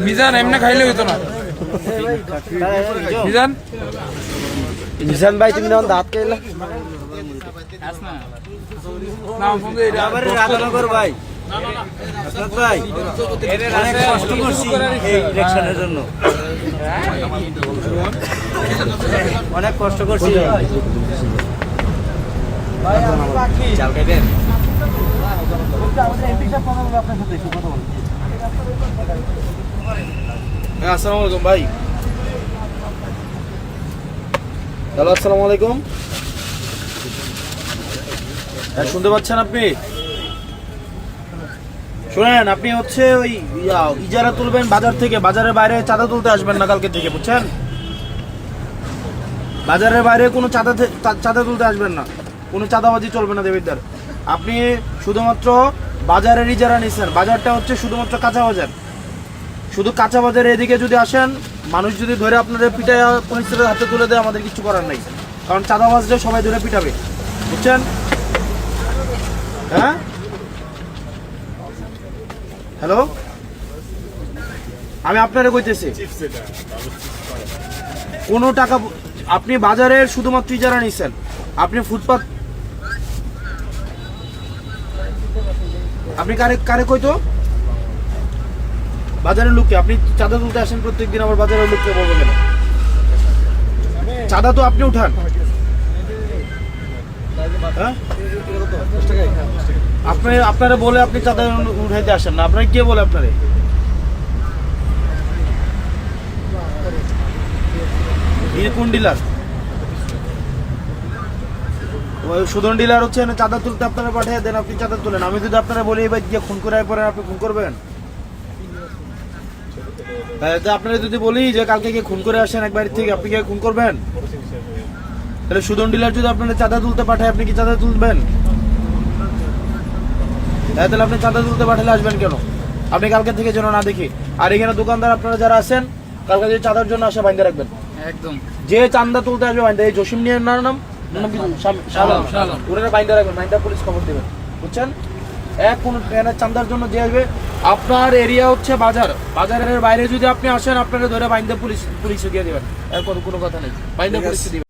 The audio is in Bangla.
মিজান এমনি খাইলে হইতো না। মিজান মিজান ভাই তুমি যখন দাঁত খাইলা না বন্ধু এটা আবার রাধানগর ভাই ভাই অনেক কষ্ট করছি এই ইলেকশনের জন্য, অনেক কষ্ট করছি। চাল খাইবেন? আসসালামু আলাইকুম ভাই। হ্যালো আসসালামু আলাইকুম। শুনতে পাচ্ছেন আপনি? শুনেন, আপনি হচ্ছে ওই ইজারা তুলবেন বাজার থেকে, বাজারের বাইরে চাঁদা তুলতে আসবেন না কালকে থেকে, বুঝছেন? বাজারের বাইরে কোনো চাঁদা তুলতে আসবেন না, কোনো চাঁদাবাজি চলবে না দেবিদ্দার। আপনি শুধুমাত্র বাজারের ইজারা নিচ্ছেন, বাজারটা হচ্ছে শুধুমাত্র কাঁচা বাজার। শুধু কাঁচা বাজারে এদিকে যদি আসেন, মানুষ যদি ধরে আপনাদের পিটায় পুলিশের হাতে তুলে দেয়, আমাদের কিছু করার নাই, কারণ চাঁদাবাজরা সবাই ধরে পিটাবে, বুঝছেন? হ্যাঁ, হ্যালো, আমি আপনারে কইতেছি, কোনো টাকা আপনি বাজারের শুধুমাত্র ইজারা নিচ্ছেন, আপনি ফুটপাত, আপনি কারে কারে কইতো বাজারের লোককে? আপনি চাঁদা তুলতে আসেন প্রত্যেকদিন, আবার বাজারের লোককে বলবেন কেন? চাঁদা তো আপনি উঠান, হ্যাঁ? আপনারা বলে আপনি চাঁদা উঠাইতে আসেন না, আপনারা কে বলে আপনারে? কোন ডিলার? ওই সুদন ডিলার হচ্ছে চাঁদা তুলতে আপনারা পাঠিয়ে দেন, আপনি চাঁদা তুলেন। আমি যদি আপনারা বলি এবার গিয়ে খুন করে পরে আপনি খুন করবেন? আপনারা যদি বলি যে কালকে গিয়ে খুন করে আসেন এক বাড়ি থেকে, আপনি গিয়ে খুন করবেন? তাহলে সুদন ডিলার যদি আপনারা চাঁদা তুলতে পাঠায়, আপনি কি চাঁদা তুলবেন? তাহলে আপনি চাঁদা তুলতে পাঠালে আসবেন কেন? আপনি কালকে থেকে যেন না দেখি। আর এখানে দোকানদার আপনারা যারা আছেন, কালকে যদি চাঁদার জন্য আসে বাইন্দা রাখবেন, একদম। যে চাঁদা তুলতে আসবে বাইন্দা, এই জসিম নিয়ে নাম ওরা বাইন্দা রাখবেন, বাইন্দা পুলিশ খবর দেবেন, বুঝছেন? কোনো চাঁদার জন্য যে আসবে, আপনার এরিয়া হচ্ছে বাজার, বাজারের বাইরে যদি আপনি আসেন, আপনারা ধরে বাইন্দা পুলিশে দিয়ে দেবেন, এরপর কোনো কথা নেই, বাইন্দা পুলিশে দিবেন।